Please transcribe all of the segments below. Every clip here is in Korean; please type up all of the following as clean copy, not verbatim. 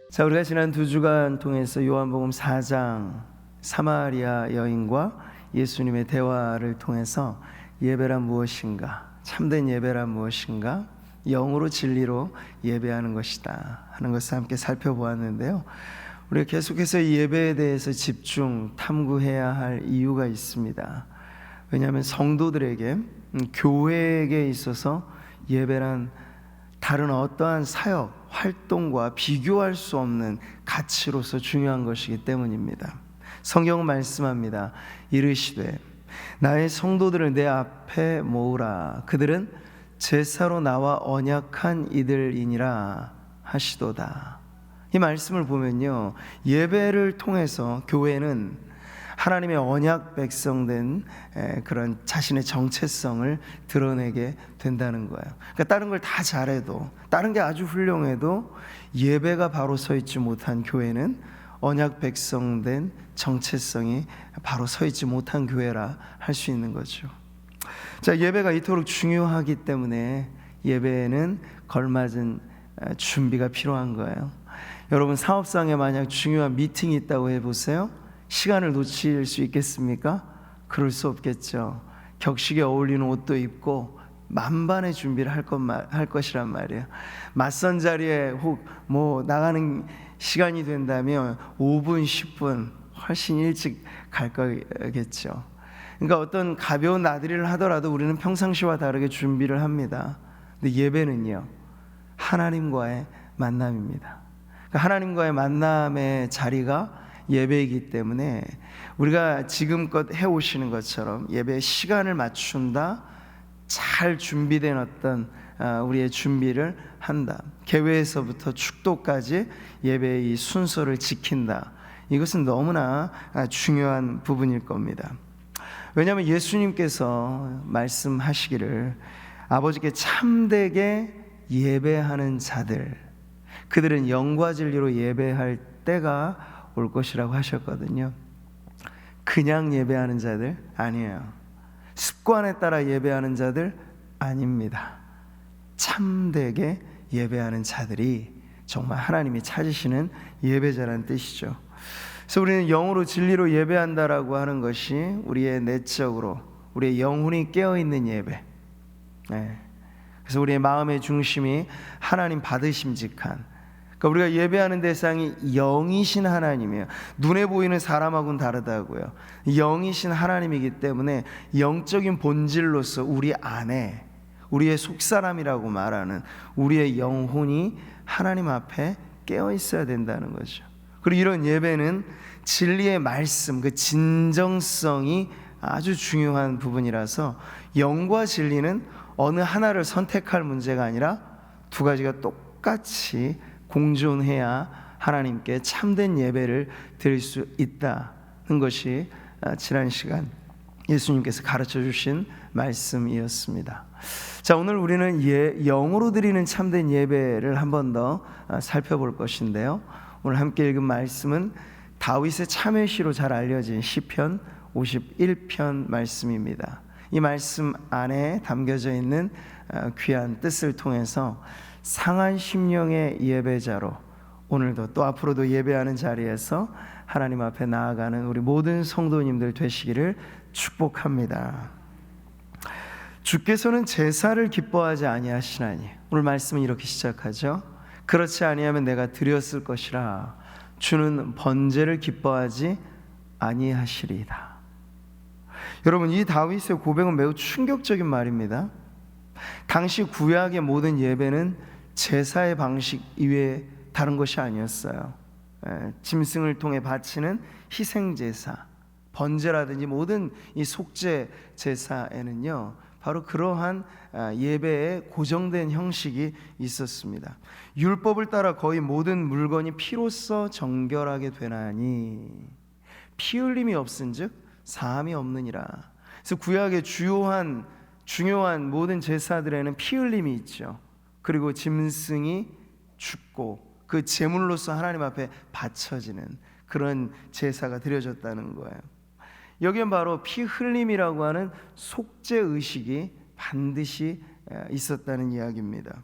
자, 우리가 지난 2주간 통해서 요한복음 4장 사마리아 여인과 예수님의 대화를 통해서 예배란 무엇인가, 참된 예배란 무엇인가, 영으로 진리로 예배하는 것이다 하는 것을 함께 살펴보았는데요. 우리가 계속해서 이 예배에 대해서 집중, 탐구해야 할 이유가 있습니다. 왜냐하면 성도들에게, 교회에게 있어서 예배란 다른 어떠한 사역, 활동과 비교할 수 없는 가치로서 중요한 것이기 때문입니다. 성경은 말씀합니다. 이르시되 나의 성도들을 내 앞에 모으라. 그들은 제사로 나와 언약한 이들이니라 하시도다. 이 말씀을 보면요, 예배를 통해서 교회는 하나님의 언약 백성된 그런 자신의 정체성을 드러내게 된다는 거예요. 그러니까 다른 걸 다 잘해도, 다른 게 아주 훌륭해도 예배가 바로 서 있지 못한 교회는 언약 백성된 정체성이 바로 서 있지 못한 교회라 할 수 있는 거죠. 자, 예배가 이토록 중요하기 때문에 예배에는 걸맞은 준비가 필요한 거예요. 여러분, 사업상에 만약 중요한 미팅이 있다고 해보세요. 시간을 놓칠 수 있겠습니까? 그럴 수 없겠죠. 격식에 어울리는 옷도 입고 만반의 준비를 할 것이란 말이에요. 맞선 자리에 혹 나가는 시간이 된다면 5분, 10분 훨씬 일찍 갈 거겠죠. 그러니까 어떤 가벼운 나들이를 하더라도 우리는 평상시와 다르게 준비를 합니다. 근데 예배는요, 하나님과의 만남입니다. 그러니까 하나님과의 만남의 자리가 예배이기 때문에 우리가 지금껏 해오시는 것처럼 예배의 시간을 맞춘다, 잘 준비된 어떤 우리의 준비를 한다, 개회에서부터 축도까지 예배의 이 순서를 지킨다, 이것은 너무나 중요한 부분일 겁니다. 왜냐하면 예수님께서 말씀하시기를 아버지께 참되게 예배하는 자들, 그들은 영과 진리로 예배할 때가 올 것이라고 하셨거든요. 그냥 예배하는 자들 아니에요. 습관에 따라 예배하는 자들 아닙니다. 참되게 예배하는 자들이 정말 하나님이 찾으시는 예배자라는 뜻이죠. 그래서 우리는 영으로 진리로 예배한다라고 하는 것이 우리의 내적으로, 우리의 영혼이 깨어있는 예배, 그래서 우리의 마음의 중심이 하나님 받으심직한, 그러니까 우리가 예배하는 대상이 영이신 하나님이에요. 눈에 보이는 사람하고는 다르다고요. 영이신 하나님이기 때문에 영적인 본질로서 우리 안에, 우리의 속사람이라고 말하는 우리의 영혼이 하나님 앞에 깨어 있어야 된다는 거죠. 그리고 이런 예배는 진리의 말씀, 그 진정성이 아주 중요한 부분이라서 영과 진리는 어느 하나를 선택할 문제가 아니라 두 가지가 똑같이 공존해야 하나님께 참된 예배를 드릴 수 있다는 것이 지난 시간 예수님께서 가르쳐 주신 말씀이었습니다. 자, 오늘 우리는 영으로 드리는 참된 예배를 한 번 더 살펴볼 것인데요, 오늘 함께 읽은 말씀은 다윗의 참회시로 잘 알려진 시편 51편 말씀입니다. 이 말씀 안에 담겨져 있는 귀한 뜻을 통해서 상한 심령의 예배자로 오늘도 또 앞으로도 예배하는 자리에서 하나님 앞에 나아가는 우리 모든 성도님들 되시기를 축복합니다. 주께서는 제사를 기뻐하지 아니하시나니, 오늘 말씀은 이렇게 시작하죠. 그렇지 아니하면 내가 드렸을 것이라. 주는 번제를 기뻐하지 아니하시리이다. 여러분, 이 다윗의 고백은 매우 충격적인 말입니다. 당시 구약의 모든 예배는 제사의 방식 이외에 다른 것이 아니었어요. 짐승을 통해 바치는 희생제사, 번제라든지 모든 이 속죄 제사에는요, 바로 그러한 예배의 고정된 형식이 있었습니다. 율법을 따라 거의 모든 물건이 피로써 정결하게 되나니 피 흘림이 없은즉 사함이 없느니라. 그래서 구약의 중요한 모든 제사들에는 피 흘림이 있죠. 그리고 짐승이 죽고 그 제물로서 하나님 앞에 바쳐지는 그런 제사가 드려졌다는 거예요. 여기엔 바로 피 흘림이라고 하는 속죄 의식이 반드시 있었다는 이야기입니다.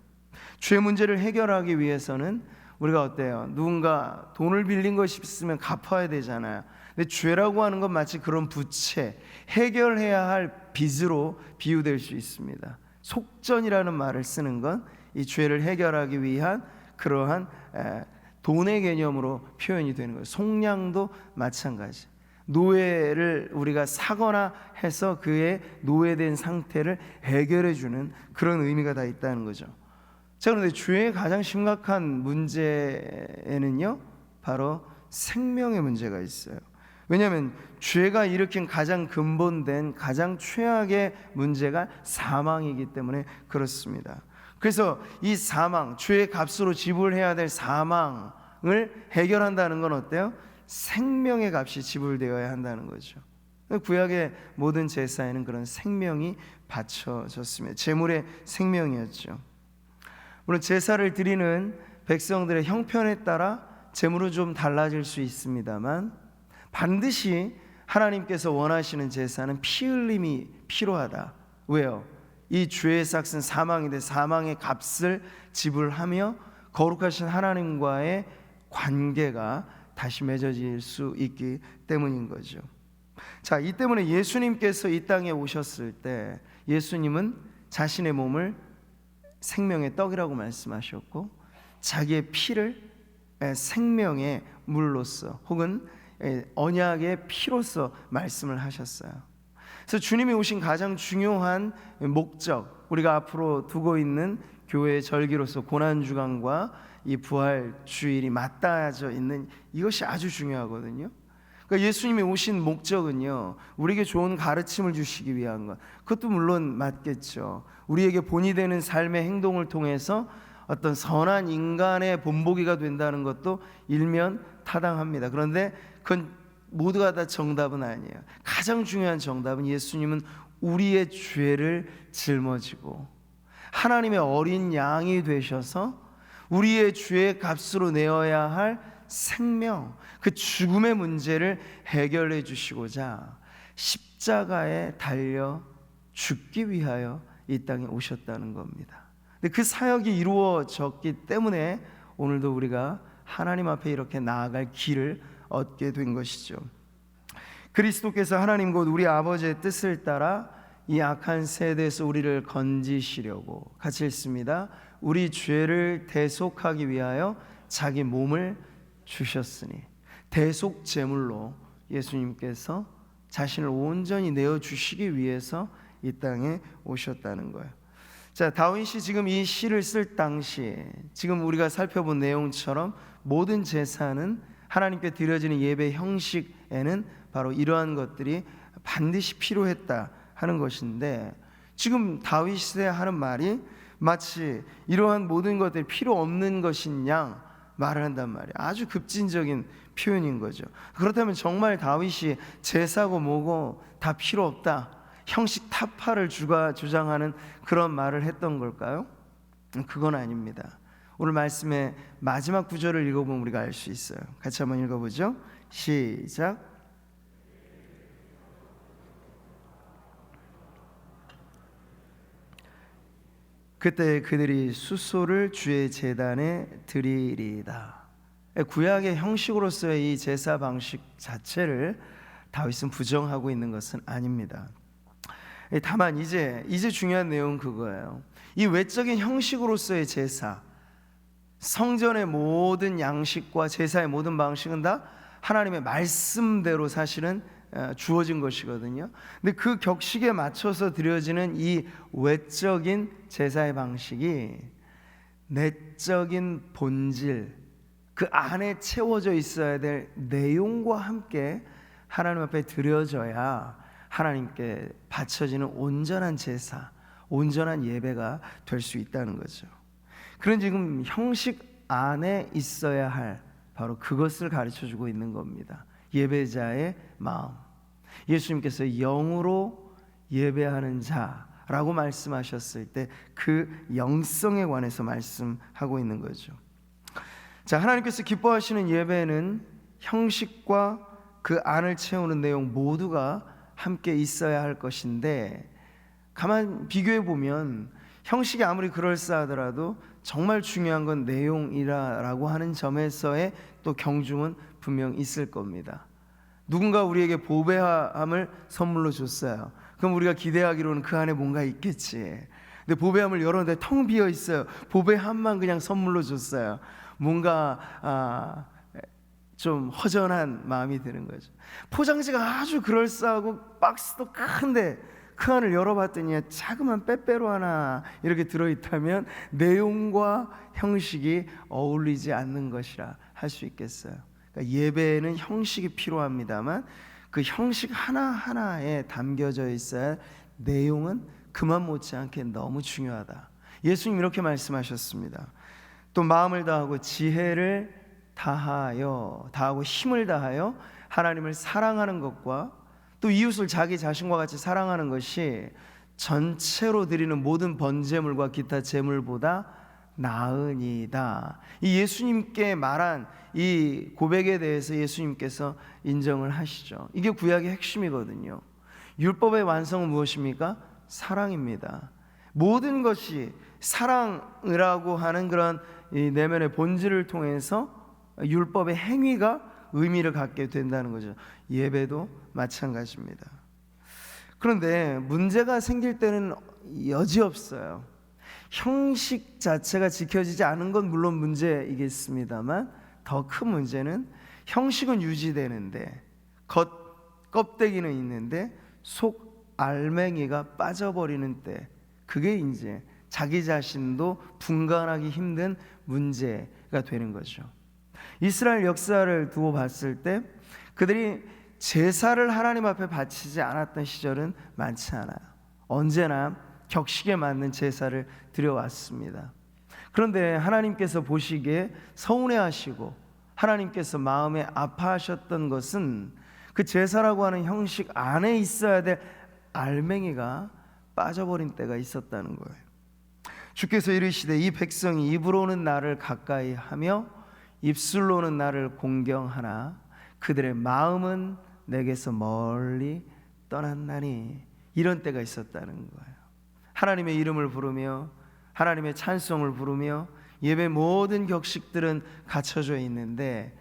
죄 문제를 해결하기 위해서는 우리가 어때요? 누군가 돈을 빌린 것이 있으면 갚아야 되잖아요. 근데 죄라고 하는 건 마치 그런 부채, 해결해야 할 빚으로 비유될 수 있습니다. 속전이라는 말을 쓰는 건 이 죄를 해결하기 위한 그러한 돈의 개념으로 표현이 되는 거예요. 속량도 마찬가지. 노예를 우리가 사거나 해서 그의 노예된 상태를 해결해주는 그런 의미가 다 있다는 거죠. 자, 그런데 죄의 가장 심각한 문제에는요, 바로 생명의 문제가 있어요. 왜냐하면 죄가 일으킨 가장 근본된 가장 최악의 문제가 사망이기 때문에 그렇습니다. 그래서 이 사망, 죄의 값으로 지불해야 될 사망을 해결한다는 건 어때요? 생명의 값이 지불되어야 한다는 거죠. 구약의 모든 제사에는 그런 생명이 바쳐졌습니다. 제물의 생명이었죠. 물론 제사를 드리는 백성들의 형편에 따라 제물은 좀 달라질 수 있습니다만 반드시 하나님께서 원하시는 제사는 피 흘림이 필요하다. 왜요? 이 죄의 삭은 사망인데 사망의 값을 지불하며 거룩하신 하나님과의 관계가 다시 맺어질 수 있기 때문인 거죠. 자, 이 때문에 예수님께서 이 땅에 오셨을 때 예수님은 자신의 몸을 생명의 떡이라고 말씀하셨고 자기의 피를 생명의 물로서 혹은 언약의 피로서 말씀을 하셨어요. 그래서 주님이 오신 가장 중요한 목적, 우리가 앞으로 두고 있는 교회의 절기로서 고난주간과 이 부활주일이 맞닿아져 있는 이것이 아주 중요하거든요. 그러니까 예수님이 오신 목적은요, 우리에게 좋은 가르침을 주시기 위한 것, 그것도 물론 맞겠죠. 우리에게 본이 되는 삶의 행동을 통해서 어떤 선한 인간의 본보기가 된다는 것도 일면 타당합니다. 그런데 그건 모두가 다 정답은 아니에요. 가장 중요한 정답은 예수님은 우리의 죄를 짊어지고 하나님의 어린 양이 되셔서 우리의 죄의 값으로 내어야 할 생명, 그 죽음의 문제를 해결해 주시고자 십자가에 달려 죽기 위하여 이 땅에 오셨다는 겁니다. 근데 그 사역이 이루어졌기 때문에 오늘도 우리가 하나님 앞에 이렇게 나아갈 길을 얻게 된 것이죠. 그리스도께서 하나님 곧 우리 아버지의 뜻을 따라 이 악한 세대에서 우리를 건지시려고, 같이 읽습니다. 우리 죄를 대속하기 위하여 자기 몸을 주셨으니, 대속 제물로 예수님께서 자신을 온전히 내어주시기 위해서 이 땅에 오셨다는 거예요. 자, 다윗이 지금 이 시를 쓸 당시 지금 우리가 살펴본 내용처럼 모든 제사는 하나님께 드려지는 예배 형식에는 바로 이러한 것들이 반드시 필요했다 하는 것인데, 지금 다윗이 하는 말이 마치 이러한 모든 것들이 필요 없는 것인 양 말을 한단 말이에요. 아주 급진적인 표현인 거죠. 그렇다면 정말 다윗이 제사고 뭐고 다 필요 없다, 형식 타파를 주장하는 그런 말을 했던 걸까요? 그건 아닙니다. 오늘 말씀의 마지막 구절을 읽어보면 우리가 알 수 있어요. 같이 한번 읽어보죠. 시작. 그때 그들이 수소를 주의 제단에 드리리다. 구약의 형식으로서의 이 제사 방식 자체를 다윗은 부정하고 있는 것은 아닙니다. 다만 이제 중요한 내용은 그거예요. 이 외적인 형식으로서의 제사, 성전의 모든 양식과 제사의 모든 방식은 다 하나님의 말씀대로 사실은 주어진 것이거든요. 근데 그 격식에 맞춰서 드려지는 이 외적인 제사의 방식이 내적인 본질, 그 안에 채워져 있어야 될 내용과 함께 하나님 앞에 드려져야 하나님께 바쳐지는 온전한 제사, 온전한 예배가 될 수 있다는 거죠. 그런 지금 형식 안에 있어야 할 바로 그것을 가르쳐주고 있는 겁니다. 예배자의 마음, 예수님께서 영으로 예배하는 자라고 말씀하셨을 때 그 영성에 관해서 말씀하고 있는 거죠. 자, 하나님께서 기뻐하시는 예배는 형식과 그 안을 채우는 내용 모두가 함께 있어야 할 것인데, 가만 비교해 보면 형식이 아무리 그럴싸하더라도 정말 중요한 건 내용이라고 하는 점에서의 또 경중은 분명 있을 겁니다. 누군가 우리에게 보배함을 선물로 줬어요. 그럼 우리가 기대하기로는 그 안에 뭔가 있겠지. 근데 보배함을 열었는데 텅 비어 있어요. 보배함만 그냥 선물로 줬어요. 뭔가 좀 허전한 마음이 드는 거죠. 포장지가 아주 그럴싸하고 박스도 큰데 그 안을 열어봤더니 자그만 빼빼로 하나 이렇게 들어있다면 내용과 형식이 어울리지 않는 것이라 할 수 있겠어요. 그러니까 예배에는 형식이 필요합니다만 그 형식 하나하나에 담겨져 있어야 할 내용은 그만 못지않게 너무 중요하다. 예수님 이렇게 말씀하셨습니다. 또 마음을 다하고 지혜를 다하고 힘을 다하여 하나님을 사랑하는 것과 또 이웃을 자기 자신과 같이 사랑하는 것이 전체로 드리는 모든 번제물과 기타 제물보다 나으니이다. 이 예수님께 말한 이 고백에 대해서 예수님께서 인정을 하시죠. 이게 구약의 핵심이거든요. 율법의 완성은 무엇입니까? 사랑입니다. 모든 것이 사랑이라고 하는 그런 이 내면의 본질을 통해서 율법의 행위가 의미를 갖게 된다는 거죠. 예배도 마찬가지입니다. 그런데 문제가 생길 때는 여지없어요. 형식 자체가 지켜지지 않은 건 물론 문제이겠습니다만 더 큰 문제는 형식은 유지되는데 껍데기는 있는데 속 알맹이가 빠져버리는 때, 그게 이제 자기 자신도 분간하기 힘든 문제가 되는 거죠. 이스라엘 역사를 두고 봤을 때 그들이 제사를 하나님 앞에 바치지 않았던 시절은 많지 않아요. 언제나 격식에 맞는 제사를 드려왔습니다. 그런데 하나님께서 보시기에 서운해하시고 하나님께서 마음에 아파하셨던 것은 그 제사라고 하는 형식 안에 있어야 될 알맹이가 빠져버린 때가 있었다는 거예요. 주께서 이르시되 이 백성이 입으로는 나를 가까이 하며 입술로는 나를 공경하나 그들의 마음은 내게서 멀리 떠났나니. 이런 때가 있었다는 거예요. 하나님의 이름을 부르며 하나님의 찬송을 부르며 예배 모든 격식들은 갖춰져 있는데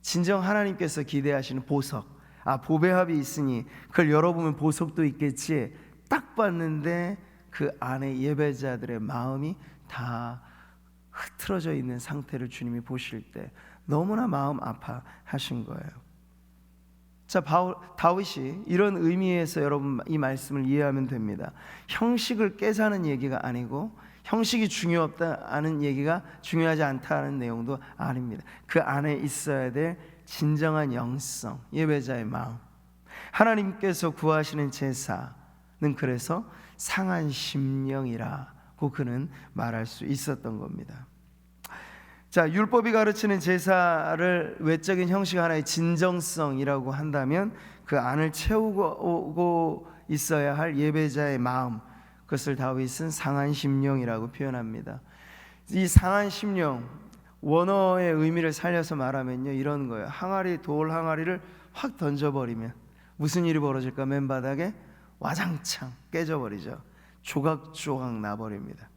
진정 하나님께서 기대하시는 보석, 보배합이 있으니 그걸 열어보면 보석도 있겠지, 딱 봤는데 그 안에 예배자들의 마음이 다 흐트러져 있는 상태를 주님이 보실 때 너무나 마음 아파하신 거예요. 자, 다윗이 이런 의미에서 여러분 이 말씀을 이해하면 됩니다. 형식을 깨자는 얘기가 아니고 형식이 중요하다는 얘기가 중요하지 않다는 내용도 아닙니다. 그 안에 있어야 될 진정한 영성, 예배자의 마음. 하나님께서 구하시는 제사는 그래서 상한 심령이라고 그는 말할 수 있었던 겁니다. 자, 율법이 가르치는 제사를 외적인 형식 하나의 진정성이라고 한다면 그 안을 채우고 있어야 할 예배자의 마음, 그것을 다윗은 상한 심령이라고 표현합니다. 이 상한 심령, 원어의 의미를 살려서 말하면요, 이런 거예요. 돌 항아리를 확 던져버리면 무슨 일이 벌어질까? 맨바닥에 와장창 깨져버리죠. 조각조각 나버립니다.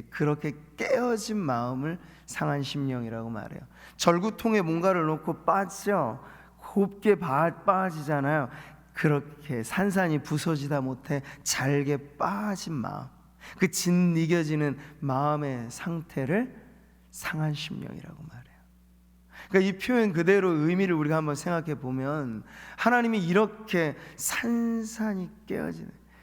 그렇게 깨어진 마음을 상한 심령이라고 말해요. 절구통에 뭔가를 놓고 빠져 곱게 빠지잖아요. 그렇게 산산이 부서지다 못해 잘게 빠진 마음, 그 짓이겨지는 마음의 상태를 상한 심령이라고 말해요. 그러니까 이 표현 그대로 의미를 우리가 한번 생각해 보면 하나님이 이렇게 산산이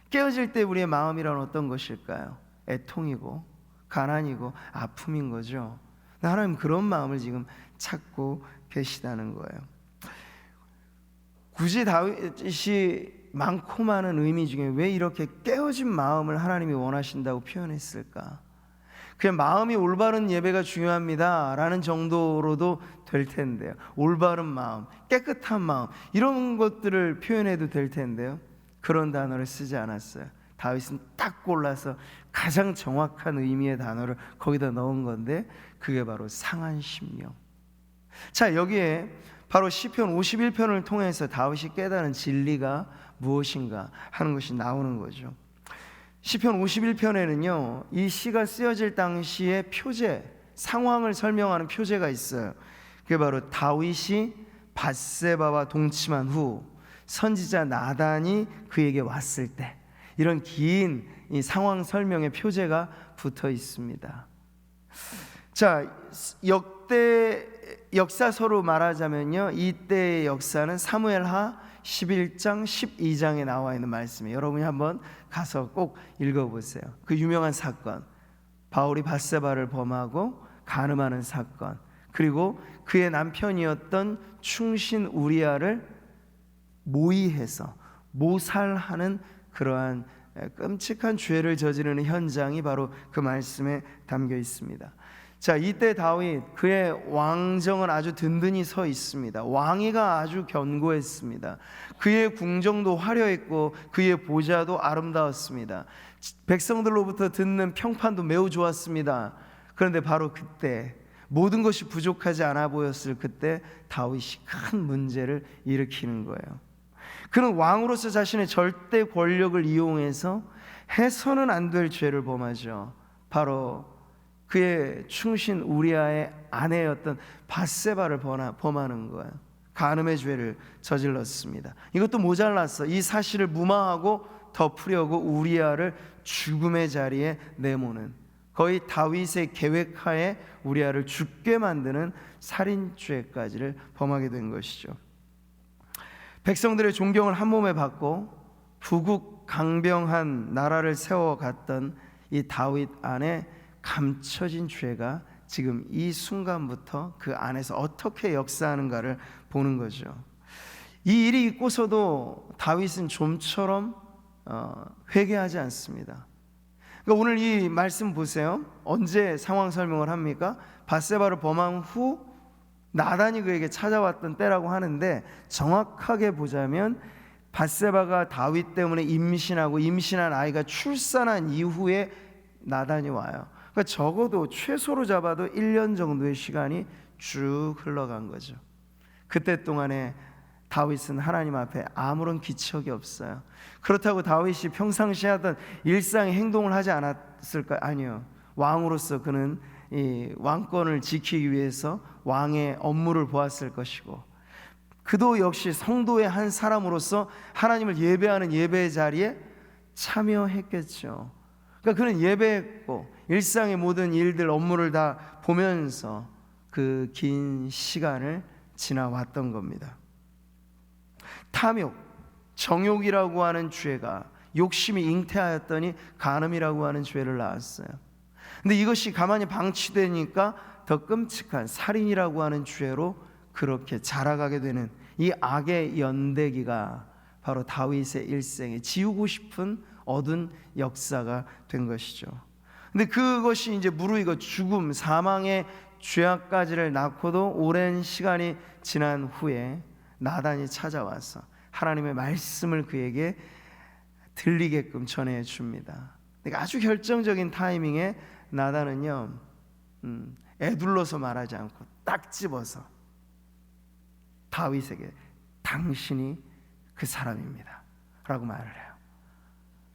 깨어질 때 우리의 마음이란 어떤 것일까요? 애통이고 가난이고 아픔인 거죠. 하나님 그런 마음을 지금 찾고 계시다는 거예요. 굳이 다윗이 많고 많은 의미 중에 왜 이렇게 깨어진 마음을 하나님이 원하신다고 표현했을까? 그냥 마음이 올바른 예배가 중요합니다 라는 정도로도 될 텐데요. 올바른 마음, 깨끗한 마음, 이런 것들을 표현해도 될 텐데요. 그런 단어를 쓰지 않았어요. 다윗은 딱 골라서 가장 정확한 의미의 단어를 거기다 넣은 건데 그게 바로 상한 심령. 자, 여기에 바로 시편 51편을 통해서 다윗이 깨달은 진리가 무엇인가 하는 것이 나오는 거죠. 시편 51편에는요 이 시가 쓰여질 당시의 표제, 상황을 설명하는 표제가 있어요. 그게 바로 다윗이 밧세바와 동침한 후 선지자 나단이 그에게 왔을 때, 이런 긴 이 상황 설명의 표제가 붙어 있습니다. 자, 역사서로 말하자면요 이때의 역사는 사무엘하 11장 12장에 나와 있는 말씀이에요. 여러분이 한번 가서 꼭 읽어보세요. 그 유명한 사건, 바울이 밧세바를 범하고 간음하는 사건, 그리고 그의 남편이었던 충신 우리아를 모의해서 모살하는 그러한 끔찍한 죄를 저지르는 현장이 바로 그 말씀에 담겨 있습니다. 자, 이때 다윗, 그의 왕정은 아주 든든히 서 있습니다. 왕위가 아주 견고했습니다. 그의 궁정도 화려했고 그의 보좌도 아름다웠습니다. 백성들로부터 듣는 평판도 매우 좋았습니다. 그런데 바로 그때, 모든 것이 부족하지 않아 보였을 그때 다윗이 큰 문제를 일으키는 거예요. 그는 왕으로서 자신의 절대 권력을 이용해서 해서는 안 될 죄를 범하죠. 바로 그의 충신 우리아의 아내였던 밧세바를 범하는 거예요. 간음의 죄를 저질렀습니다. 이것도 모자랐어. 이 사실을 무마하고 덮으려고 우리아를 죽음의 자리에 내모는, 거의 다윗의 계획하에 우리아를 죽게 만드는 살인죄까지를 범하게 된 것이죠. 백성들의 존경을 한 몸에 받고 부국강병한 나라를 세워갔던 이 다윗 안에 감춰진 죄가 지금 이 순간부터 그 안에서 어떻게 역사하는가를 보는 거죠. 이 일이 있고서도 다윗은 좀처럼 회개하지 않습니다. 그러니까 오늘 이 말씀 보세요. 언제 상황 설명을 합니까? 밧세바를 범한 후 나단이 그에게 찾아왔던 때라고 하는데, 정확하게 보자면 밧세바가 다윗 때문에 임신한 아이가 출산한 이후에 나단이 와요. 그러니까 적어도 최소로 잡아도 1년 정도의 시간이 쭉 흘러간 거죠. 그때 동안에 다윗은 하나님 앞에 아무런 기척이 없어요. 그렇다고 다윗이 평상시에 하던 일상의 행동을 하지 않았을까요? 아니요. 왕으로서 그는 이 왕권을 지키기 위해서 왕의 업무를 보았을 것이고, 그도 역시 성도의 한 사람으로서 하나님을 예배하는 예배의 자리에 참여했겠죠. 그러니까 그는 예배했고 일상의 모든 일들, 업무를 다 보면서 그 긴 시간을 지나왔던 겁니다. 탐욕, 정욕이라고 하는 죄가, 욕심이 잉태하였더니 간음이라고 하는 죄를 낳았어요. 근데 이것이 가만히 방치되니까 더 끔찍한 살인이라고 하는 죄로 그렇게 자라가게 되는 이 악의 연대기가 바로 다윗의 일생에 지우고 싶은 어두운 역사가 된 것이죠. 근데 그것이 이제 무르익어 죽음, 사망의 죄악까지를 낳고도 오랜 시간이 지난 후에 나단이 찾아와서 하나님의 말씀을 그에게 들리게끔 전해 줍니다. 그러니까 아주 결정적인 타이밍에 나단은요 애둘러서 말하지 않고 딱 집어서 다윗에게 당신이 그 사람입니다 라고 말을 해요.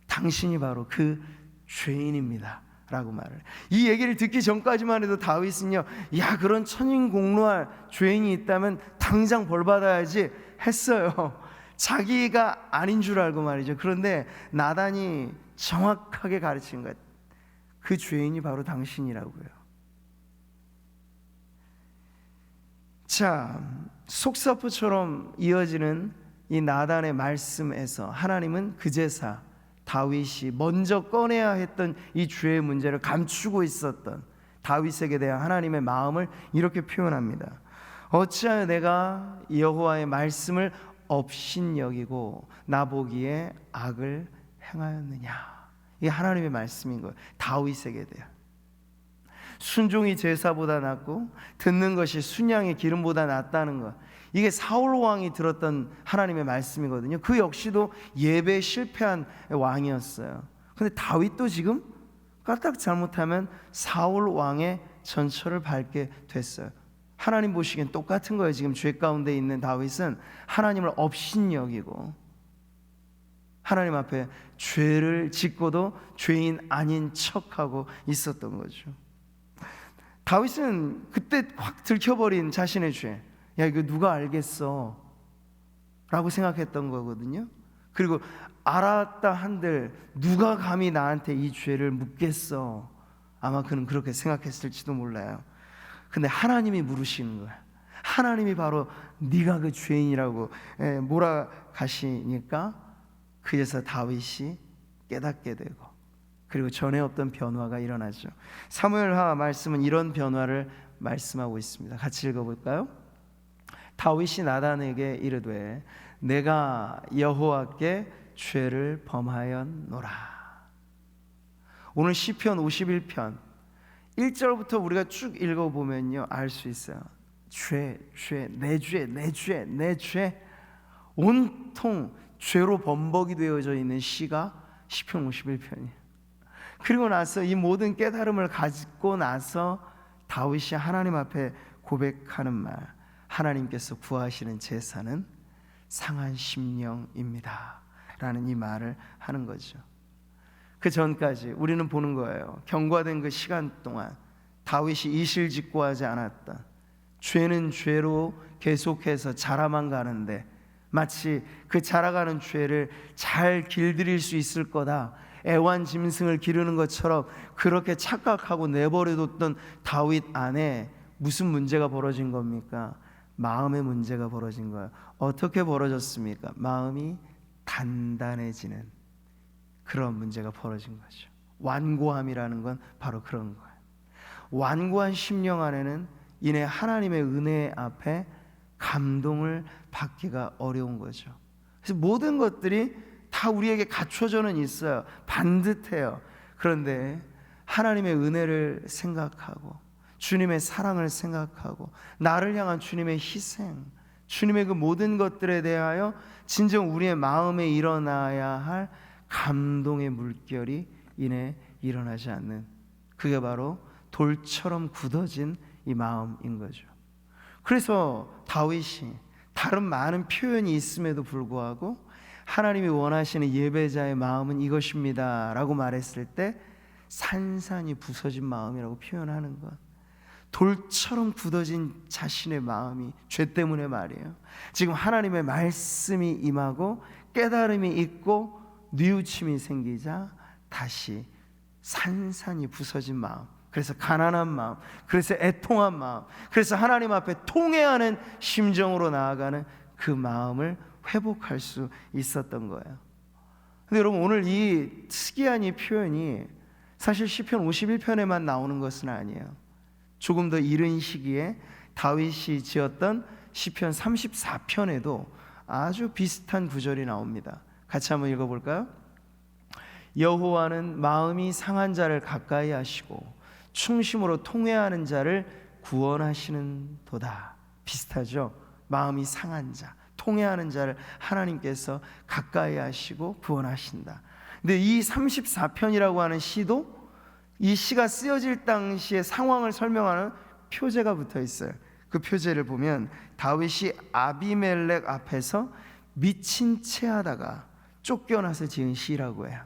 당신이 바로 그 죄인입니다 라고 말을 해요. 이 얘기를 듣기 전까지만 해도 다윗은요, 야, 그런 천인공노할 죄인이 있다면 당장 벌받아야지 했어요. 자기가 아닌 줄 알고 말이죠. 그런데 나단이 정확하게 가르친 것, 그 죄인이 바로 당신이라고요. 자, 속사포처럼 이어지는 이 나단의 말씀에서 하나님은 그제사 다윗이 먼저 꺼내야 했던 이 죄의 문제를 감추고 있었던 다윗에게 대한 하나님의 마음을 이렇게 표현합니다. 어찌하여 내가 여호와의 말씀을 업신여기고 나보기에 악을 행하였느냐. 이게 하나님의 말씀인 거예요. 다윗에게 대한. 순종이 제사보다 낫고 듣는 것이 순양의 기름보다 낫다는 것, 이게 사울 왕이 들었던 하나님의 말씀이거든요. 그 역시도 예배에 실패한 왕이었어요. 근데 다윗도 지금 까딱 잘못하면 사울 왕의 전철을 밟게 됐어요. 하나님 보시기엔 똑같은 거예요. 지금 죄 가운데 있는 다윗은 하나님을 업신여기고 하나님 앞에 죄를 짓고도 죄인 아닌 척하고 있었던 거죠. 다윗은 그때 확 들켜버린 자신의 죄, 야 이거 누가 알겠어 라고 생각했던 거거든요. 그리고 알았다 한들 누가 감히 나한테 이 죄를 묻겠어, 아마 그는 그렇게 생각했을지도 몰라요. 근데 하나님이 물으시는 거야. 하나님이 바로 네가 그 죄인이라고 몰아가시니까 그래서 다윗이 깨닫게 되고, 그리고 전에 없던 변화가 일어나죠. 사무엘하 말씀은 이런 변화를 말씀하고 있습니다. 같이 읽어볼까요? 다윗이 나단에게 이르되 내가 여호와께 죄를 범하였노라. 오늘 시편 51편 1절부터 우리가 쭉 읽어보면요 알 수 있어요. 죄, 내 죄 온통 죄로 범벅이 되어져 있는 시가 시편 51편이에요. 그리고 나서 이 모든 깨달음을 가지고 나서 다윗이 하나님 앞에 고백하는 말, 하나님께서 구하시는 제사는 상한 심령입니다 라는 이 말을 하는 거죠. 그 전까지 우리는 보는 거예요. 경과된 그 시간 동안 다윗이 이실직고하지 않았던, 죄는 죄로 계속해서 자라만 가는데 마치 그 자라가는 죄를 잘 길들일 수 있을 거다, 애완짐승을 기르는 것처럼 그렇게 착각하고 내버려뒀던 다윗 안에 무슨 문제가 벌어진 겁니까? 마음의 문제가 벌어진 거예요. 어떻게 벌어졌습니까? 마음이 단단해지는 그런 문제가 벌어진 거죠. 완고함이라는 건 바로 그런 거예요. 완고한 심령 안에는 이내 하나님의 은혜 앞에 감동을 받기가 어려운 거죠. 그래서 모든 것들이 다 우리에게 갖춰져는 있어요. 반듯해요. 그런데 하나님의 은혜를 생각하고 주님의 사랑을 생각하고 나를 향한 주님의 희생, 주님의 그 모든 것들에 대하여 진정 우리의 마음에 일어나야 할 감동의 물결이 이내 일어나지 않는, 그게 바로 돌처럼 굳어진 이 마음인 거죠. 그래서 다윗이 다른 많은 표현이 있음에도 불구하고 하나님이 원하시는 예배자의 마음은 이것입니다 라고 말했을 때 산산이 부서진 마음이라고 표현하는 것, 돌처럼 굳어진 자신의 마음이 죄 때문에 말이에요. 지금 하나님의 말씀이 임하고 깨달음이 있고 뉘우침이 생기자 다시 산산이 부서진 마음, 그래서 가난한 마음, 그래서 애통한 마음, 그래서 하나님 앞에 통회하는 심정으로 나아가는 그 마음을 회복할 수 있었던 거예요. 근데 여러분, 오늘 이 특이한 이 표현이 사실 시편 51편에만 나오는 것은 아니에요. 조금 더 이른 시기에 다윗이 지었던 시편 34편에도 아주 비슷한 구절이 나옵니다. 같이 한번 읽어볼까요? 여호와는 마음이 상한 자를 가까이 하시고 충심으로 통회하는 자를 구원하시는 도다. 비슷하죠? 마음이 상한 자, 통회하는 자를 하나님께서 가까이 하시고 구원하신다. 근데 이 34편이라고 하는 시도 이 시가 쓰여질 당시의 상황을 설명하는 표제가 붙어 있어요. 그 표제를 보면 다윗이 아비멜렉 앞에서 미친 채 하다가 쫓겨나서 지은 시라고 해요.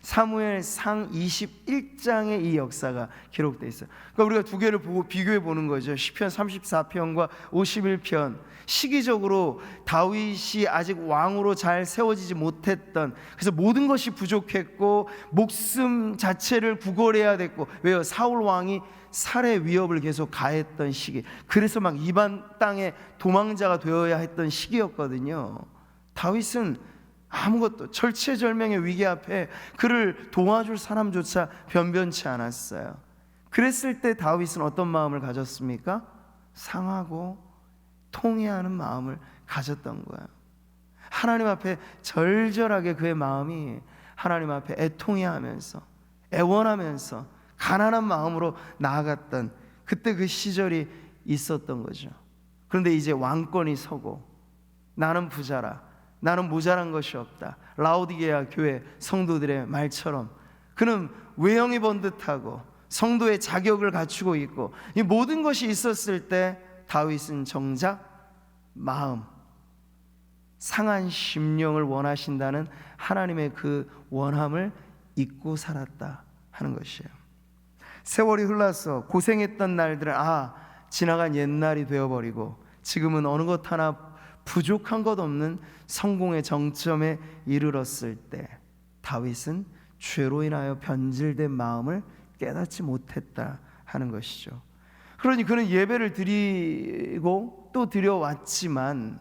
사무엘상 21장에 이 역사가 기록되어 있어요. 그러니까 우리가 두 개를 보고 비교해 보는 거죠. 시편 34편과 51편. 시기적으로 다윗이 아직 왕으로 잘 세워지지 못했던, 그래서 모든 것이 부족했고 목숨 자체를 구걸해야 됐고, 왜요? 사울 왕이 살해 위협을 계속 가했던 시기, 그래서 막 이방 땅에 도망자가 되어야 했던 시기였거든요. 다윗은 아무것도, 절체절명의 위기 앞에 그를 도와줄 사람조차 변변치 않았어요. 그랬을 때 다윗은 어떤 마음을 가졌습니까? 상하고 통회하는 마음을 가졌던 거예요. 하나님 앞에 절절하게 그의 마음이 하나님 앞에 애통해하면서 애원하면서 가난한 마음으로 나아갔던 그때 그 시절이 있었던 거죠. 그런데 이제 왕권이 서고 나는 부자라, 나는 모자란 것이 없다, 라오디게아 교회 성도들의 말처럼 그는 외형이 번듯하고 성도의 자격을 갖추고 있고 이 모든 것이 있었을 때 다윗은 정작 마음, 상한 심령을 원하신다는 하나님의 그 원함을 잊고 살았다 하는 것이에요. 세월이 흘러서 고생했던 날들은 지나간 옛날이 되어버리고 지금은 어느 것 하나 부족한 것 없는 성공의 정점에 이르렀을 때 다윗은 죄로 인하여 변질된 마음을 깨닫지 못했다 하는 것이죠. 그러니 그는 예배를 드리고 또 드려왔지만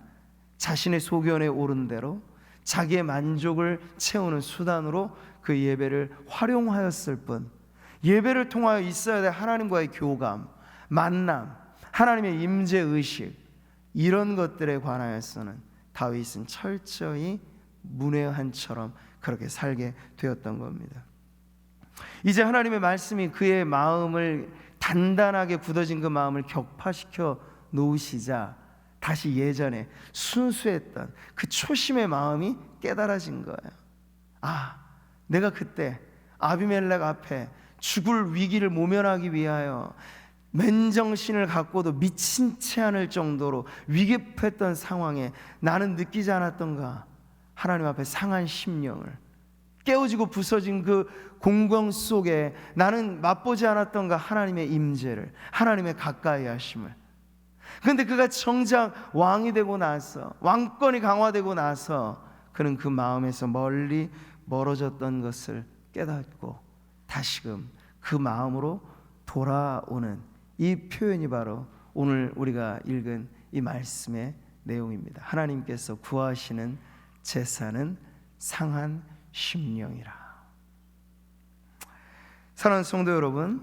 자신의 소견에 오른 대로 자기의 만족을 채우는 수단으로 그 예배를 활용하였을 뿐, 예배를 통하여 있어야 될 하나님과의 교감, 만남, 하나님의 임재의식, 이런 것들에 관하여서는 다윗은 철저히 문외한처럼 그렇게 살게 되었던 겁니다. 이제 하나님의 말씀이 그의 마음을 단단하게 굳어진 그 마음을 격파시켜 놓으시자 다시 예전에 순수했던 그 초심의 마음이 깨달아진 거예요. 내가 그때 아비멜렉 앞에 죽을 위기를 모면하기 위하여 맨정신을 갖고도 미친 채 않을 정도로 위급했던 상황에 나는 느끼지 않았던가? 하나님 앞에 상한 심령을, 깨어지고 부서진 그 공경 속에 나는 맛보지 않았던가? 하나님의 임재를, 하나님의 가까이 하심을. 그런데 그가 정작 왕이 되고 나서, 왕권이 강화되고 나서 그는 그 마음에서 멀리 멀어졌던 것을 깨닫고 다시금 그 마음으로 돌아오는 이 표현이 바로 오늘 우리가 읽은 이 말씀의 내용입니다. 하나님께서 구하시는 제사는 상한 심령이라. 사랑하는 성도 여러분,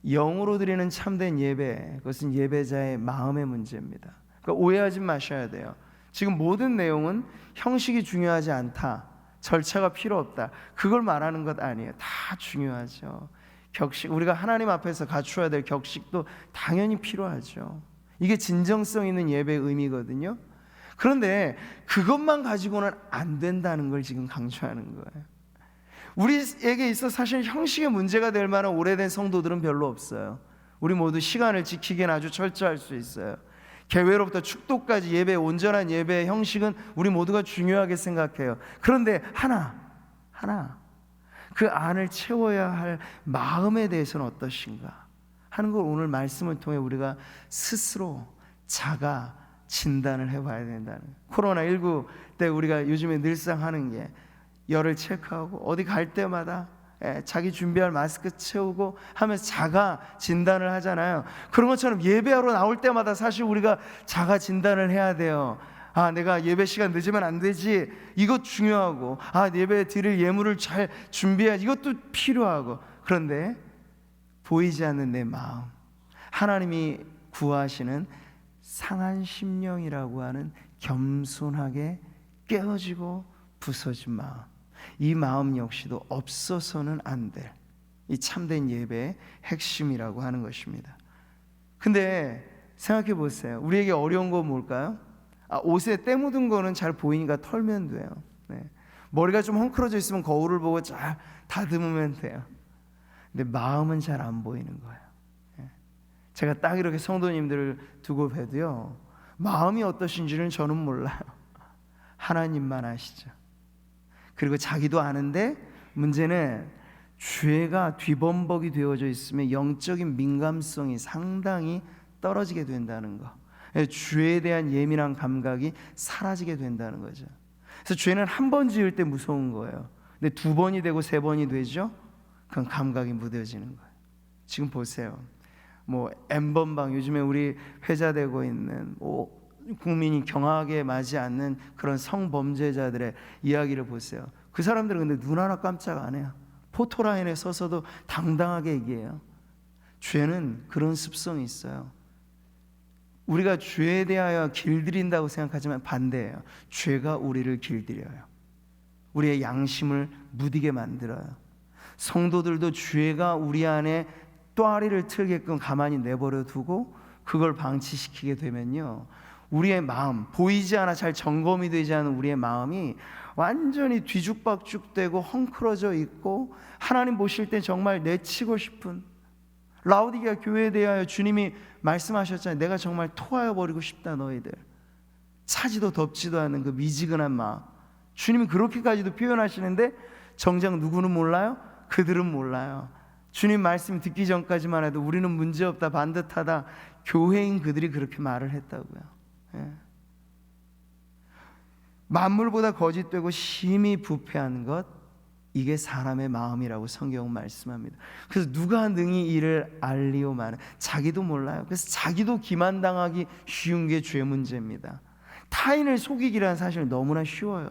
영으로 드리는 참된 예배, 그것은 예배자의 마음의 문제입니다. 그러니까 오해하지 마셔야 돼요. 지금 모든 내용은 형식이 중요하지 않다, 절차가 필요 없다, 그걸 말하는 것 아니에요. 다 중요하죠. 격식, 우리가 하나님 앞에서 갖추어야 될 격식도 당연히 필요하죠. 이게 진정성 있는 예배의 의미거든요. 그런데 그것만 가지고는 안 된다는 걸 지금 강조하는 거예요. 우리에게 있어 사실 형식의 문제가 될 만한 오래된 성도들은 별로 없어요. 우리 모두 시간을 지키기엔 아주 철저할 수 있어요. 개회로부터 축도까지 예배, 온전한 예배의 형식은 우리 모두가 중요하게 생각해요. 그런데 하나 그 안을 채워야 할 마음에 대해서는 어떠신가 하는 걸 오늘 말씀을 통해 우리가 스스로 자가 진단을 해봐야 된다는 거예요. 코로나19 때 우리가 요즘에 늘상 하는 게 열을 체크하고 어디 갈 때마다 자기 준비할 마스크 채우고 하면서 자가 진단을 하잖아요. 그런 것처럼 예배하러 나올 때마다 사실 우리가 자가 진단을 해야 돼요. 내가 예배 시간 늦으면 안 되지, 이것 중요하고, 예배 드릴 예물을 잘 준비해야지, 이것도 필요하고. 그런데 보이지 않는 내 마음, 하나님이 구하시는 상한 심령이라고 하는 겸손하게 깨어지고 부서진 마음, 이 마음 역시도 없어서는 안 될 이 참된 예배의 핵심이라고 하는 것입니다. 근데 생각해 보세요. 우리에게 어려운 건 뭘까요? 옷에 때 묻은 거는 잘 보이니까 털면 돼요. 머리가 좀 헝클어져 있으면 거울을 보고 잘 다듬으면 돼요. 근데 마음은 잘 안 보이는 거예요. 제가 딱 이렇게 성도님들을 두고 봬도요, 마음이 어떠신지는 저는 몰라요. 하나님만 아시죠. 그리고 자기도 아는데 문제는 죄가 뒤범벅이 되어져 있으면 영적인 민감성이 상당히 떨어지게 된다는 거, 죄에 대한 예민한 감각이 사라지게 된다는 거죠. 그래서 죄는 한 번 지을 때 무서운 거예요. 근데 두 번이 되고 세 번이 되죠, 그건 감각이 무뎌지는 거예요. 지금 보세요. N번방, 요즘에 우리 회자되고 있는 국민이 경악에 맞지 않는 그런 성범죄자들의 이야기를 보세요. 그 사람들은 근데 눈 하나 깜짝 안 해요. 포토라인에 서서도 당당하게 얘기해요. 죄는 그런 습성이 있어요. 우리가 죄에 대하여 길들인다고 생각하지만 반대예요. 죄가 우리를 길들여요. 우리의 양심을 무디게 만들어요. 성도들도 죄가 우리 안에 또아리를 틀게끔 가만히 내버려 두고 그걸 방치시키게 되면요, 우리의 마음, 보이지 않아 잘 점검이 되지 않은 우리의 마음이 완전히 뒤죽박죽되고 헝클어져 있고, 하나님 보실 때 정말 내치고 싶은, 라오디게아 교회에 대하여 주님이 말씀하셨잖아요. 내가 정말 토하여 버리고 싶다 너희들. 차지도 덥지도 않은 그 미지근한 마음, 주님이 그렇게까지도 표현하시는데 정작 누구는 몰라요? 그들은 몰라요. 주님 말씀 듣기 전까지만 해도 우리는 문제없다, 반듯하다, 교회인 그들이 그렇게 말을 했다고요. 예. 만물보다 거짓되고 심히 부패한 것, 이게 사람의 마음이라고 성경은 말씀합니다. 그래서 누가 능히 이를 알리오마는, 자기도 몰라요. 그래서 자기도 기만당하기 쉬운 게 죄 문제입니다. 타인을 속이기란 사실 너무나 쉬워요.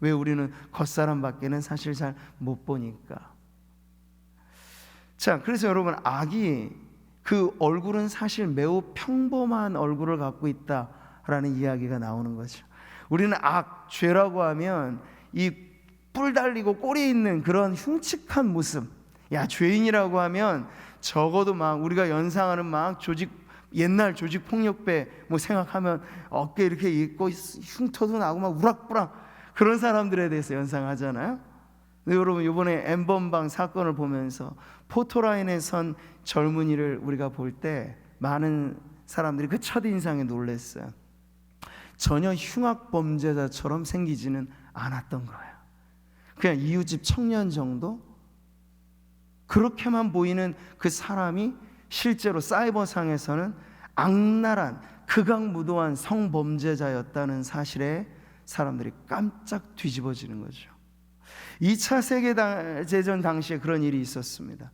왜? 우리는 겉사람밖에는 사실 잘 못 보니까. 자, 그래서 여러분, 악이 그 얼굴은 사실 매우 평범한 얼굴을 갖고 있다라는 이야기가 나오는 거죠. 우리는 악, 죄라고 하면 이 뿔 달리고 꼬리 있는 그런 흉측한 모습, 야, 죄인이라고 하면 적어도 막 우리가 연상하는 막 옛날 조직폭력배 뭐 생각하면 어깨 이렇게 있고 흉터도 나고 막 우락부락 그런 사람들에 대해서 연상하잖아요. 근데 여러분, 이번에 엠번방 사건을 보면서 포토라인에 선 젊은이를 우리가 볼 때 많은 사람들이 그 첫인상에 놀랐어요. 전혀 흉악범죄자처럼 생기지는 않았던 거예요. 그냥 이웃집 청년 정도? 그렇게만 보이는 그 사람이 실제로 사이버상에서는 악랄한 극악무도한 성범죄자였다는 사실에 사람들이 깜짝 뒤집어지는 거죠. 2차 세계대전 당시에 그런 일이 있었습니다.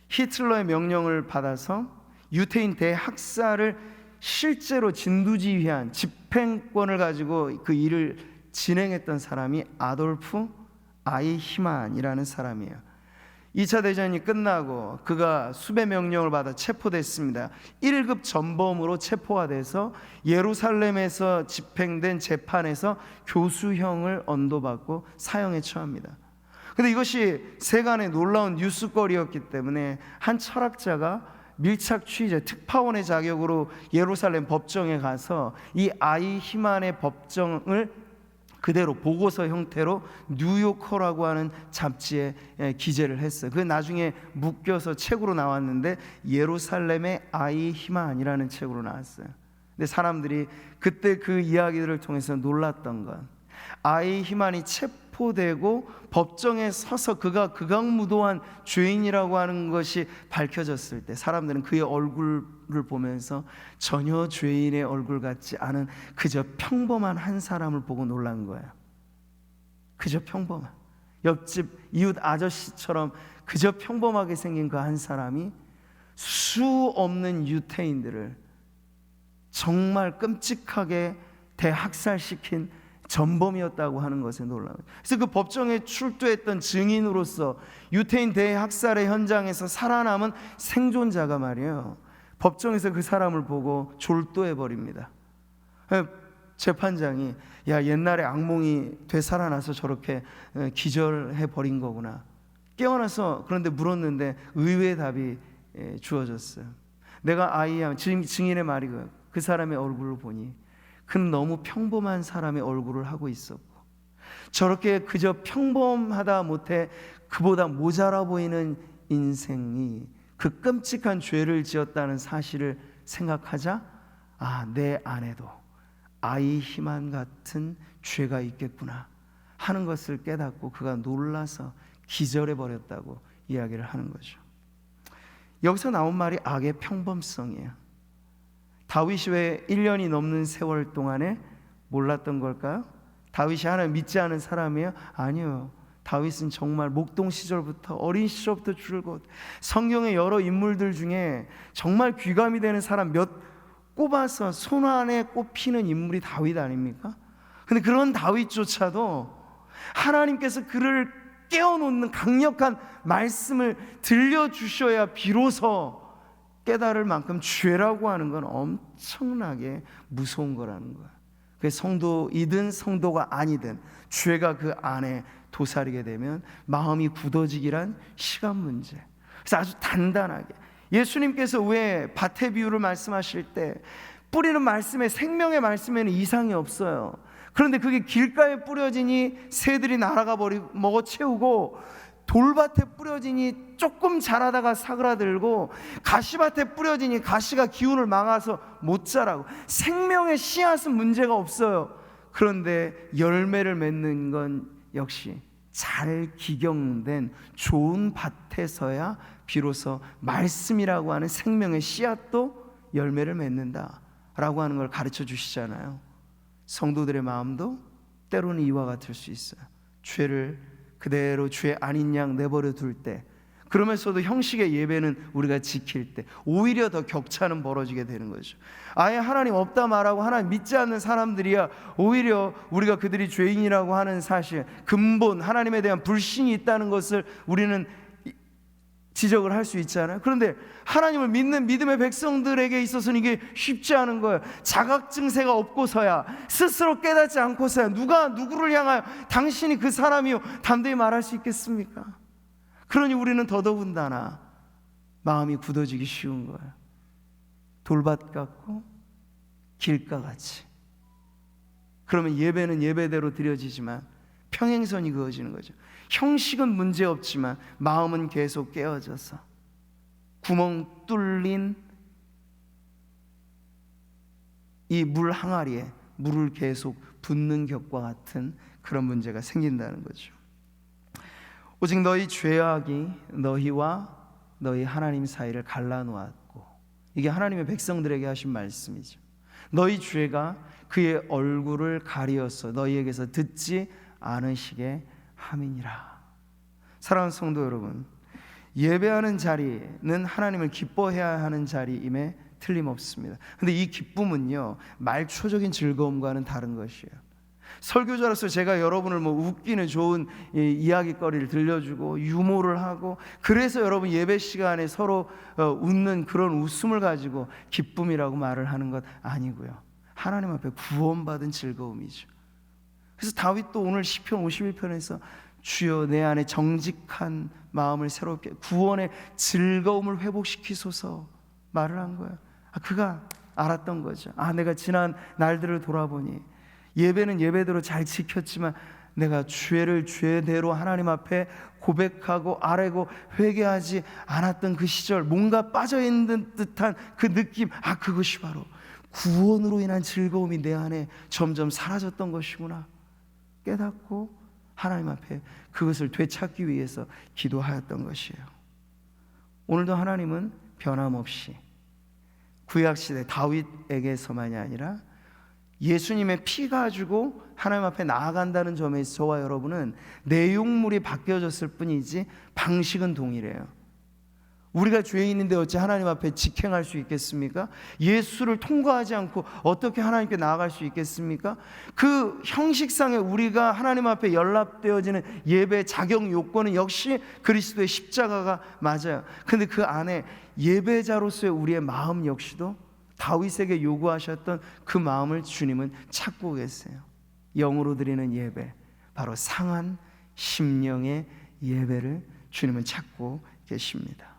히틀러의 명령을 받아서 유태인 대학살을 실제로 진두지휘한 집행권을 가지고 그 일을 진행했던 사람이 아돌프 아이히만이라는 사람이에요. 2차 대전이 끝나고 그가 수배 명령을 받아 체포됐습니다. 1급 전범으로 체포가 돼서 예루살렘에서 집행된 재판에서 교수형을 언도받고 사형에 처합니다. 근데 이것이 세간의 놀라운 뉴스거리였기 때문에 한 철학자가 밀착 취재 특파원의 자격으로 예루살렘 법정에 가서 이 아이히만의 법정을 그대로 보고서 형태로 뉴요커라고 하는 잡지에 기재를 했어요. 그게 나중에 묶여서 책으로 나왔는데 예루살렘의 아이히만이라는 책으로 나왔어요. 근데 사람들이 그때 그 이야기들을 통해서 놀랐던 건, 아이히만이 체포되고 법정에 서서 그가 극악무도한 죄인이라고 하는 것이 밝혀졌을 때 사람들은 그의 얼굴을 보면서 전혀 죄인의 얼굴 같지 않은 그저 평범한 한 사람을 보고 놀란 거예요. 그저 평범한, 옆집 이웃 아저씨처럼 그저 평범하게 생긴 그 한 사람이 수 없는 유태인들을 정말 끔찍하게 대학살시킨 전범이었다고 하는 것에 놀라요. 그래서 그 법정에 출두했던 증인으로서 유태인 대학살의 현장에서 살아남은 생존자가 말이에요, 법정에서 그 사람을 보고 졸도해 버립니다. 재판장이, 야, 옛날에 악몽이 되살아나서 저렇게 기절해 버린 거구나. 깨어나서 그런데 물었는데 의외의 답이 주어졌어요. 내가 아이야, 증인의 말이 그 사람의 얼굴을 보니 그는 너무 평범한 사람의 얼굴을 하고 있었고, 저렇게 그저 평범하다 못해 그보다 모자라 보이는 인생이 그 끔찍한 죄를 지었다는 사실을 생각하자, 아, 내 안에도 아이히만 같은 죄가 있겠구나 하는 것을 깨닫고 그가 놀라서 기절해 버렸다고 이야기를 하는 거죠. 여기서 나온 말이 악의 평범성이에요. 다윗이 왜 1년이 넘는 세월 동안에 몰랐던 걸까요? 다윗이 하나님 믿지 않은 사람이에요? 아니요. 다윗은 정말 목동 시절부터, 어린 시절부터 줄곧 성경의 여러 인물들 중에 정말 귀감이 되는 사람 몇 꼽아서 손 안에 꼽히는 인물이 다윗 아닙니까? 근데 그런 다윗조차도 하나님께서 그를 깨워놓는 강력한 말씀을 들려주셔야 비로소 깨달을 만큼 죄라고 하는 건 엄청나게 무서운 거라는 거야. 그 성도이든 성도가 아니든 죄가 그 안에 도사리게 되면 마음이 굳어지기란 시간 문제. 그래서 아주 단단하게 예수님께서 왜 밭의 비유를 말씀하실 때 뿌리는 말씀에, 생명의 말씀에는 이상이 없어요. 그런데 그게 길가에 뿌려지니 새들이 날아가 버리고 먹어 채우고 돌밭에 뿌려지니 조금 자라다가 사그라들고, 가시밭에 뿌려지니 가시가 기운을 막아서 못 자라고. 생명의 씨앗은 문제가 없어요. 그런데 열매를 맺는 건 역시 잘 기경된 좋은 밭에서야 비로소 말씀이라고 하는 생명의 씨앗도 열매를 맺는다라고 하는 걸 가르쳐 주시잖아요. 성도들의 마음도 때로는 이와 같을 수 있어요. 죄를 그대로 죄 아닌 양 내버려 둘 때, 그러면서도 형식의 예배는 우리가 지킬 때 오히려 더 격차는 벌어지게 되는 거죠. 아예 하나님 없다 말하고 하나님 믿지 않는 사람들이야 오히려 우리가 그들이 죄인이라고 하는 사실, 근본 하나님에 대한 불신이 있다는 것을 우리는 지적을 할 수 있잖아요. 그런데 하나님을 믿는 믿음의 백성들에게 있어서는 이게 쉽지 않은 거예요. 자각 증세가 없고서야, 스스로 깨닫지 않고서야 누가 누구를 향하여 당신이 그 사람이요 담대히 말할 수 있겠습니까? 그러니 우리는 더더군다나 마음이 굳어지기 쉬운 거예요. 돌밭 같고 길가 같이. 그러면 예배는 예배대로 드려지지만 평행선이 그어지는 거죠. 형식은 문제없지만 마음은 계속 깨어져서 구멍 뚫린 이 물 항아리에 물을 계속 붓는 격과 같은 그런 문제가 생긴다는 거죠. 오직 너희 죄악이 너희와 너희 하나님 사이를 갈라놓았고, 이게 하나님의 백성들에게 하신 말씀이죠. 너희 죄가 그의 얼굴을 가리어서 너희에게서 듣지 않으시게 함이니라. 사랑하는 성도 여러분, 예배하는 자리는 하나님을 기뻐해야 하는 자리임에 틀림없습니다. 근데 이 기쁨은요, 말초적인 즐거움과는 다른 것이에요. 설교자로서 제가 여러분을 웃기는 좋은 이야기거리를 들려주고 유모를 하고, 그래서 여러분 예배 시간에 서로 웃는 그런 웃음을 가지고 기쁨이라고 말을 하는 것 아니고요, 하나님 앞에 구원받은 즐거움이죠. 그래서 다윗도 오늘 시편 51편에서 주여 내 안에 정직한 마음을 새롭게, 구원의 즐거움을 회복시키소서 말을 한 거예요. 그가 알았던 거죠. 내가 지난 날들을 돌아보니 예배는 예배대로 잘 지켰지만 내가 죄를 죄대로 하나님 앞에 고백하고 아뢰고 회개하지 않았던 그 시절, 뭔가 빠져있는 듯한 그 느낌, 그것이 바로 구원으로 인한 즐거움이 내 안에 점점 사라졌던 것이구나 깨닫고 하나님 앞에 그것을 되찾기 위해서 기도하였던 것이에요. 오늘도 하나님은 변함없이 구약시대 다윗에게서만이 아니라 예수님의 피 가지고 하나님 앞에 나아간다는 점에서 저와 여러분은 내용물이 바뀌어졌을 뿐이지 방식은 동일해요. 우리가 죄인인데 어찌 하나님 앞에 직행할 수 있겠습니까? 예수를 통과하지 않고 어떻게 하나님께 나아갈 수 있겠습니까? 그 형식상에 우리가 하나님 앞에 연락되어지는 예배 자격 요건은 역시 그리스도의 십자가가 맞아요. 근데 그 안에 예배자로서의 우리의 마음 역시도 다윗에게 요구하셨던 그 마음을 주님은 찾고 계세요. 영으로 드리는 예배, 바로 상한 심령의 예배를 주님은 찾고 계십니다.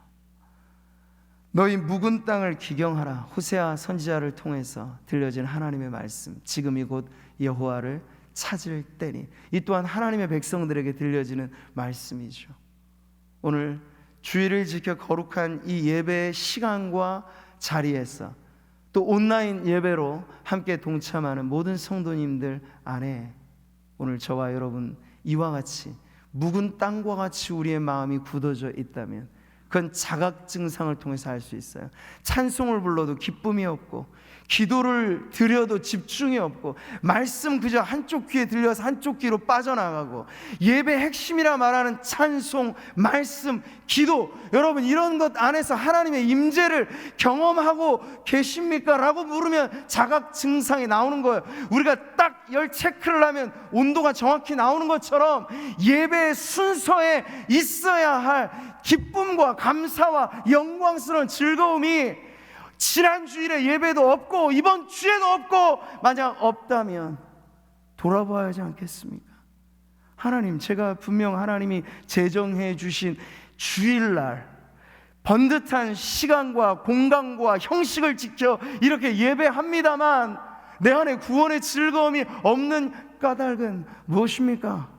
너희 묵은 땅을 기경하라. 호세아 선지자를 통해서 들려진 하나님의 말씀, 지금이 곧 여호와를 찾을 때니. 이 또한 하나님의 백성들에게 들려지는 말씀이죠. 오늘 주일을 지켜 거룩한 이 예배의 시간과 자리에서 또 온라인 예배로 함께 동참하는 모든 성도님들 안에 오늘 저와 여러분 이와 같이 묵은 땅과 같이 우리의 마음이 굳어져 있다면 그건 자각 증상을 통해서 알 수 있어요. 찬송을 불러도 기쁨이 없고, 기도를 드려도 집중이 없고, 말씀 그저 한쪽 귀에 들려서 한쪽 귀로 빠져나가고, 예배 핵심이라 말하는 찬송, 말씀, 기도, 여러분 이런 것 안에서 하나님의 임재를 경험하고 계십니까? 라고 물으면 자각 증상이 나오는 거예요. 우리가 딱 열 체크를 하면 온도가 정확히 나오는 것처럼 예배의 순서에 있어야 할 기쁨과 감사와 영광스러운 즐거움이 지난 주일에 예배도 없고 이번 주에도 없고 만약 없다면 돌아봐야 하지 않겠습니까? 하나님, 제가 분명 하나님이 제정해 주신 주일날 번듯한 시간과 공간과 형식을 지켜 이렇게 예배합니다만 내 안에 구원의 즐거움이 없는 까닭은 무엇입니까?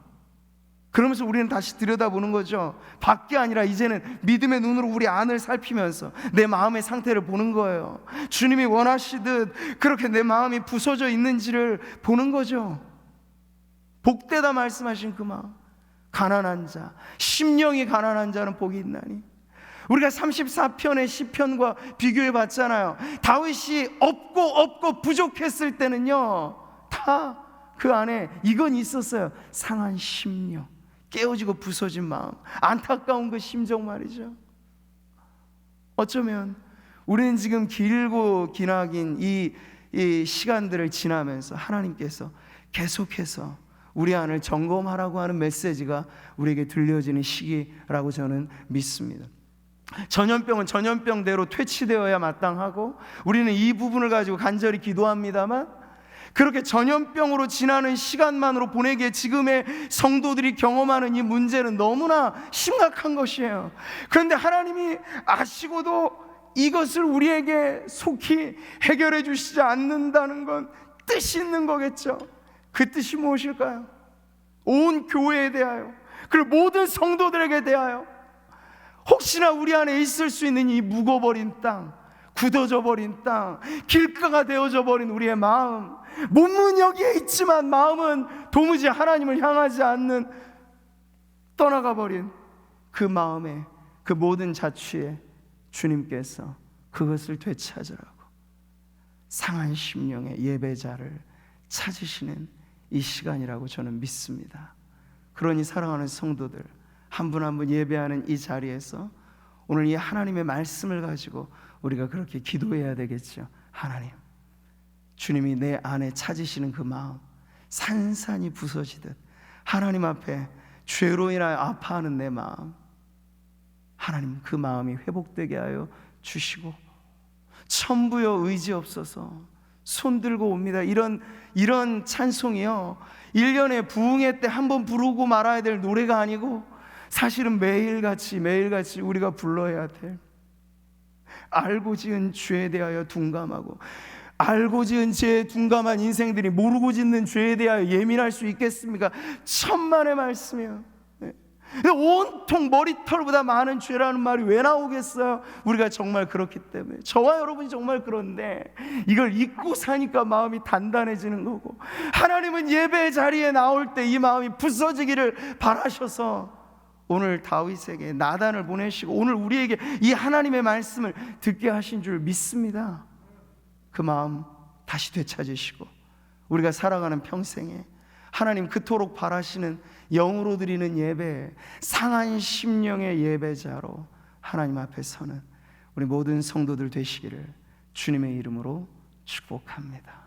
그러면서 우리는 다시 들여다보는 거죠. 밖이 아니라 이제는 믿음의 눈으로 우리 안을 살피면서 내 마음의 상태를 보는 거예요. 주님이 원하시듯 그렇게 내 마음이 부서져 있는지를 보는 거죠. 복되다 말씀하신 그 마음. 가난한 자, 심령이 가난한 자는 복이 있나니. 우리가 34편의 시편과 비교해 봤잖아요. 다윗이 없고 부족했을 때는요, 다 그 안에 이건 있었어요. 상한 심령, 깨어지고 부서진 마음, 안타까운 그 심정 말이죠. 어쩌면 우리는 지금 길고 기나긴 이 시간들을 지나면서 하나님께서 계속해서 우리 안을 점검하라고 하는 메시지가 우리에게 들려지는 시기라고 저는 믿습니다. 전염병은 전염병대로 퇴치되어야 마땅하고, 우리는 이 부분을 가지고 간절히 기도합니다만, 그렇게 전염병으로 지나는 시간만으로 보내기에 지금의 성도들이 경험하는 이 문제는 너무나 심각한 것이에요. 그런데 하나님이 아시고도 이것을 우리에게 속히 해결해 주시지 않는다는 건 뜻이 있는 거겠죠. 그 뜻이 무엇일까요? 온 교회에 대하여, 그리고 모든 성도들에게 대하여, 혹시나 우리 안에 있을 수 있는 이 묵어버린 땅, 굳어져 버린 땅, 길가가 되어져 버린 우리의 마음, 몸은 여기에 있지만 마음은 도무지 하나님을 향하지 않는, 떠나가 버린 그 마음에, 그 모든 자취에 주님께서 그것을 되찾으라고 상한 심령의 예배자를 찾으시는 이 시간이라고 저는 믿습니다. 그러니 사랑하는 성도들, 한 분 한 분 예배하는 이 자리에서 오늘 이 하나님의 말씀을 가지고 우리가 그렇게 기도해야 되겠죠. 하나님, 주님이 내 안에 찾으시는 그 마음, 산산이 부서지듯 하나님 앞에 죄로 인하여 아파하는 내 마음, 하나님 그 마음이 회복되게 하여 주시고, 천부여 의지 없어서 손 들고 옵니다. 이런 찬송이요, 1년에 부흥회 때 한 번 부르고 말아야 될 노래가 아니고 사실은 매일같이 우리가 불러야 될, 알고 지은 죄에 대하여 둔감하고, 알고 지은 죄에 둔감한 인생들이 모르고 짓는 죄에 대하여 예민할 수 있겠습니까? 천만의 말씀이요. 온통 머리털보다 많은 죄라는 말이 왜 나오겠어요? 우리가 정말 그렇기 때문에. 저와 여러분이 정말 그런데 이걸 잊고 사니까 마음이 단단해지는 거고, 하나님은 예배 자리에 나올 때 이 마음이 부서지기를 바라셔서 오늘 다윗에게 나단을 보내시고 오늘 우리에게 이 하나님의 말씀을 듣게 하신 줄 믿습니다. 그 마음 다시 되찾으시고 우리가 살아가는 평생에 하나님 그토록 바라시는 영으로 드리는 예배, 상한 심령의 예배자로 하나님 앞에 서는 우리 모든 성도들 되시기를 주님의 이름으로 축복합니다.